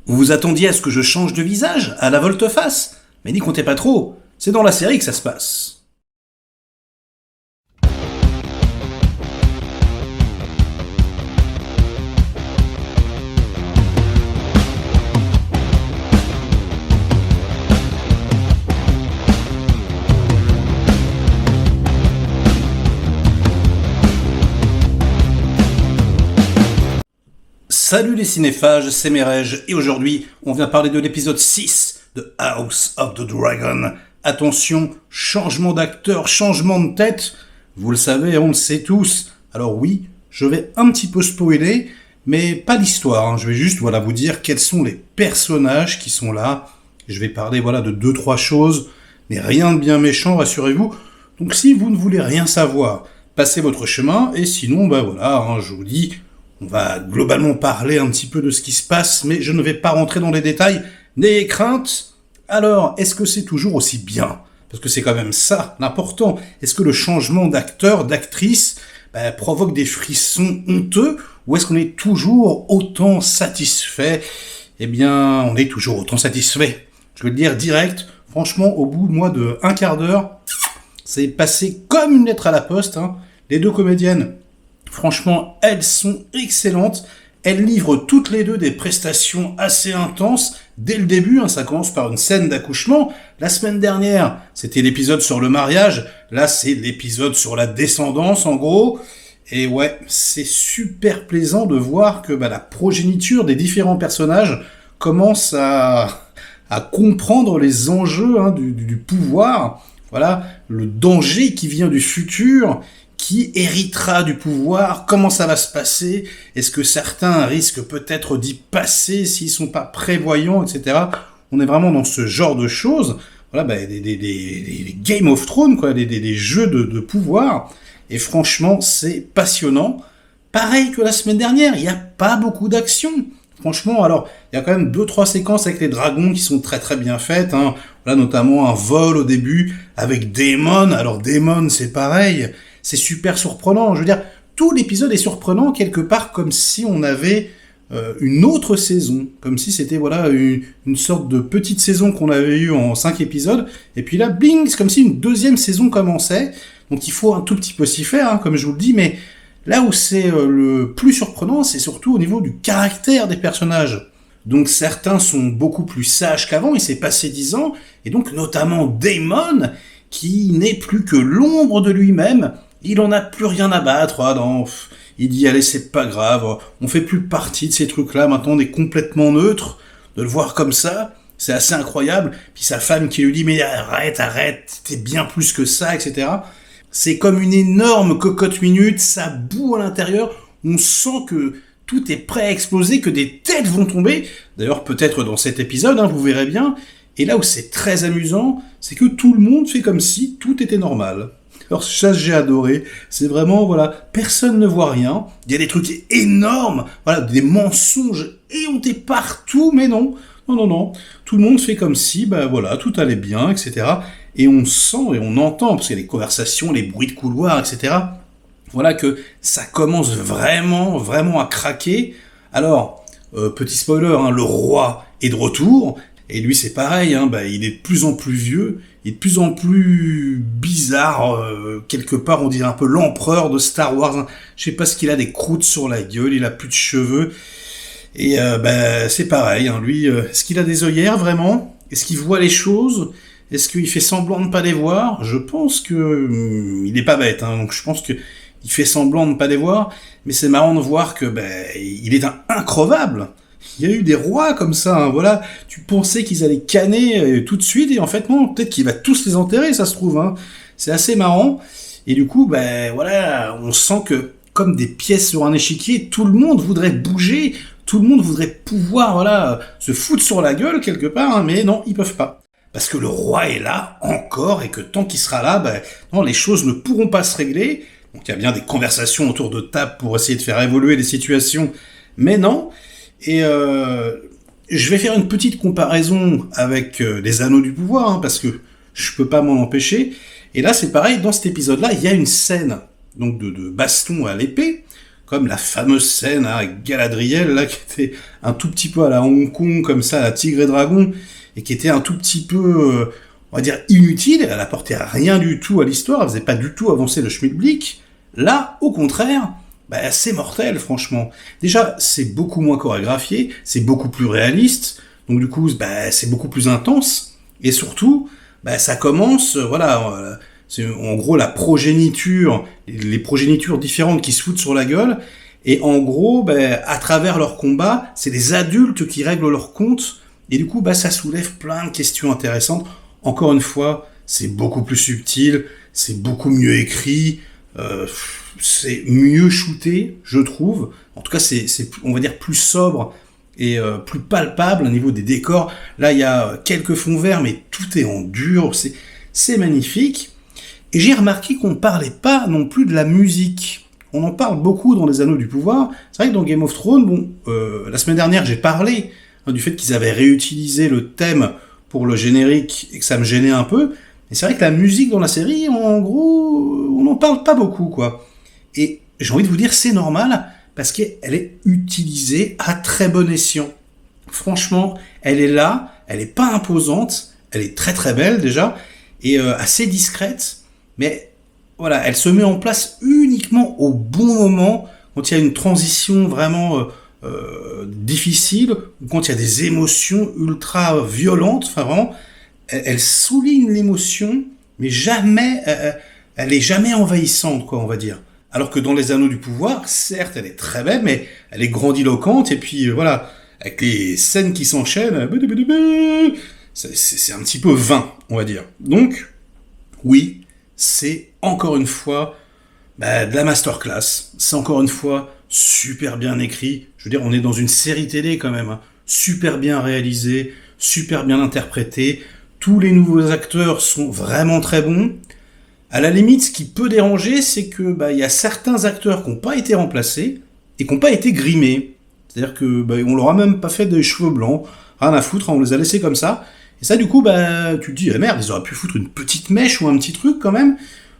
Vous vous attendiez à ce que je change de visage, à la volte-face? Mais n'y comptez pas trop, c'est dans la série que ça se passe. Salut les cinéphages, c'est Merege, et aujourd'hui, on vient parler de l'épisode 6 de House of the Dragon. Attention, changement d'acteur, changement de tête, vous le savez, on le sait tous. Alors oui, je vais un petit peu spoiler, mais pas l'histoire, je vais juste vous dire quels sont les personnages qui sont là. Je vais parler de 2-3 choses, mais rien de bien méchant, rassurez-vous. Donc si vous ne voulez rien savoir, passez votre chemin, et sinon, je vous dis... On va globalement parler un petit peu de ce qui se passe, mais je ne vais pas rentrer dans les détails. N'ayez crainte. Alors, est-ce que c'est toujours aussi bien? Parce que c'est quand même ça, l'important. Est-ce que le changement d'acteur, d'actrice, provoque des frissons honteux? Ou est-ce qu'on est toujours autant satisfait? Eh bien, on est toujours autant satisfait. Je vais le dire direct. Franchement, au bout de un quart d'heure, c'est passé comme une lettre à la poste. Les deux comédiennes, franchement, elles sont excellentes. Elles livrent toutes les deux des prestations assez intenses. Dès le début, ça commence par une scène d'accouchement. La semaine dernière, c'était l'épisode sur le mariage. Là, c'est l'épisode sur la descendance, en gros. Et ouais, c'est super plaisant de voir que la progéniture des différents personnages commence à comprendre les enjeux du pouvoir. Voilà, le danger qui vient du futur. Qui héritera du pouvoir? Comment ça va se passer? Est-ce que certains risquent peut-être d'y passer s'ils sont pas prévoyants, etc. On est vraiment dans ce genre de choses. Voilà, des Game of Thrones, des jeux de pouvoir. Et franchement, c'est passionnant. Pareil que la semaine dernière, il n'y a pas beaucoup d'action. Franchement, alors, il y a quand même 2-3 séquences avec les dragons qui sont très très bien faites. Voilà, notamment un vol au début avec Daemon. Alors, Daemon, c'est pareil. C'est super surprenant. Je veux dire, tout l'épisode est surprenant quelque part comme si on avait une autre saison. Comme si c'était une sorte de petite saison qu'on avait eue en 5 épisodes. Et puis là, bling, c'est comme si une deuxième saison commençait. Donc il faut un tout petit peu s'y faire, comme je vous le dis. Mais là où c'est le plus surprenant, c'est surtout au niveau du caractère des personnages. Donc certains sont beaucoup plus sages qu'avant. Il s'est passé 10 ans. Et donc notamment Daemon, qui n'est plus que l'ombre de lui-même. Il en a plus rien à battre, il dit allez c'est pas grave, on fait plus partie de ces trucs-là, maintenant on est complètement neutre, de le voir comme ça, c'est assez incroyable, puis sa femme qui lui dit mais arrête, t'es bien plus que ça, etc. C'est comme une énorme cocotte minute, ça boue à l'intérieur, on sent que tout est prêt à exploser, que des têtes vont tomber, d'ailleurs peut-être dans cet épisode, vous verrez bien, et là où c'est très amusant, c'est que tout le monde fait comme si tout était normal. Alors ça j'ai adoré, c'est vraiment personne ne voit rien, il y a des trucs énormes, des mensonges éhontés partout, mais non, tout le monde fait comme si tout allait bien, etc. Et on sent et on entend, parce qu'il y a les conversations, les bruits de couloir, etc. Que ça commence vraiment, vraiment à craquer. Alors, petit spoiler, le roi est de retour, et lui c'est pareil, il est de plus en plus vieux, il est de plus en plus bizarre, quelque part on dirait un peu l'empereur de Star Wars, je sais pas ce qu'il a, des croûtes sur la gueule, il a plus de cheveux, et c'est pareil, lui, est-ce qu'il a des œillères vraiment? Est-ce qu'il voit les choses? Est-ce qu'il fait semblant de pas les voir? Je pense que il est pas bête, donc je pense que il fait semblant de pas les voir, mais c'est marrant de voir que il est increvable. Il y a eu des rois comme ça, tu pensais qu'ils allaient canner tout de suite, et en fait non, peut-être qu'il va tous les enterrer, ça se trouve, c'est assez marrant, et du coup, on sent que, comme des pièces sur un échiquier, tout le monde voudrait bouger, tout le monde voudrait pouvoir, se foutre sur la gueule quelque part, mais non, ils peuvent pas. Parce que le roi est là, encore, et que tant qu'il sera là, non, les choses ne pourront pas se régler, donc il y a bien des conversations autour de table pour essayer de faire évoluer les situations, mais non. Et je vais faire une petite comparaison avec les Anneaux du Pouvoir, parce que je peux pas m'en empêcher. Et là, c'est pareil, dans cet épisode-là, il y a une scène donc de baston à l'épée. comme la fameuse scène à Galadriel, là, qui était un tout petit peu à la Hong Kong, comme ça, à la Tigre et Dragon, et qui était un tout petit peu, on va dire, inutile, elle apportait rien du tout à l'histoire, elle faisait pas du tout avancer le Schmilblick. Là, au contraire, bah, c'est mortel, franchement. Déjà, c'est beaucoup moins chorégraphié, c'est beaucoup plus réaliste, donc du coup, bah, c'est beaucoup plus intense, et surtout, bah, ça commence, voilà, c'est en gros la progéniture, les progénitures différentes qui se foutent sur la gueule, et en gros, bah, à travers leur combat, c'est des adultes qui règlent leur compte, et du coup, bah, ça soulève plein de questions intéressantes. Encore une fois, c'est beaucoup plus subtil, c'est beaucoup mieux écrit, c'est mieux shooté, je trouve. En tout cas, c'est on va dire, plus sobre et plus palpable au niveau des décors. Là, il y a quelques fonds verts, mais tout est en dur, c'est magnifique. Et j'ai remarqué qu'on ne parlait pas non plus de la musique. On en parle beaucoup dans Les Anneaux du Pouvoir. C'est vrai que dans Game of Thrones, bon, la semaine dernière, j'ai parlé du fait qu'ils avaient réutilisé le thème pour le générique et que ça me gênait un peu. Et c'est vrai que la musique dans la série, en gros, on n'en parle pas beaucoup, quoi. Et j'ai envie de vous dire, c'est normal, parce qu'elle est utilisée à très bon escient. Franchement, elle est là, elle est pas imposante, elle est très très belle déjà, et assez discrète, mais voilà, elle se met en place uniquement au bon moment, quand il y a une transition vraiment difficile, ou quand il y a des émotions ultra violentes, enfin vraiment, elle souligne l'émotion, mais jamais, elle est jamais envahissante, quoi, on va dire. Alors que dans Les Anneaux du Pouvoir, certes, elle est très belle, mais elle est grandiloquente, et puis voilà, avec les scènes qui s'enchaînent, c'est un petit peu vain, on va dire. Donc, oui, c'est encore une fois de la masterclass. C'est encore une fois super bien écrit. Je veux dire, on est dans une série télé quand même, hein. Super bien réalisée, super bien interprétée. Tous les nouveaux acteurs sont vraiment très bons. À la limite, ce qui peut déranger, c'est que y a certains acteurs qui n'ont pas été remplacés et qui n'ont pas été grimés. C'est-à-dire que on leur a même pas fait des cheveux blancs, rien à foutre, on les a laissés comme ça. Et ça, du coup, tu te dis, merde, ils auraient pu foutre une petite mèche ou un petit truc quand même.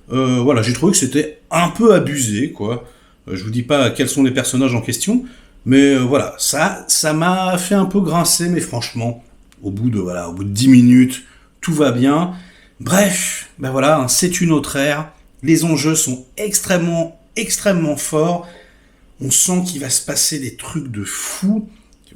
Voilà, j'ai trouvé que c'était un peu abusé, quoi. Je vous dis pas quels sont les personnages en question, mais voilà, ça m'a fait un peu grincer, mais franchement, au bout de 10 minutes, tout va bien. Bref, voilà, hein, c'est une autre ère. Les enjeux sont extrêmement, extrêmement forts. On sent qu'il va se passer des trucs de fou.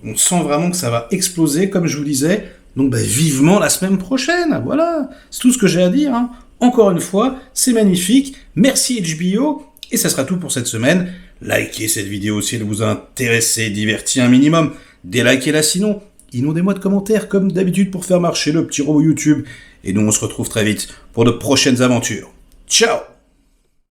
On sent vraiment que ça va exploser, comme je vous disais. Donc, vivement la semaine prochaine. Voilà, c'est tout ce que j'ai à dire, hein. Encore une fois, c'est magnifique. Merci HBO. Et ça sera tout pour cette semaine. Likez cette vidéo si elle vous a intéressé, diverti un minimum. Délikez-la sinon. Inondez-moi de commentaires comme d'habitude pour faire marcher le petit robot YouTube. Et nous on se retrouve très vite pour de prochaines aventures. Ciao!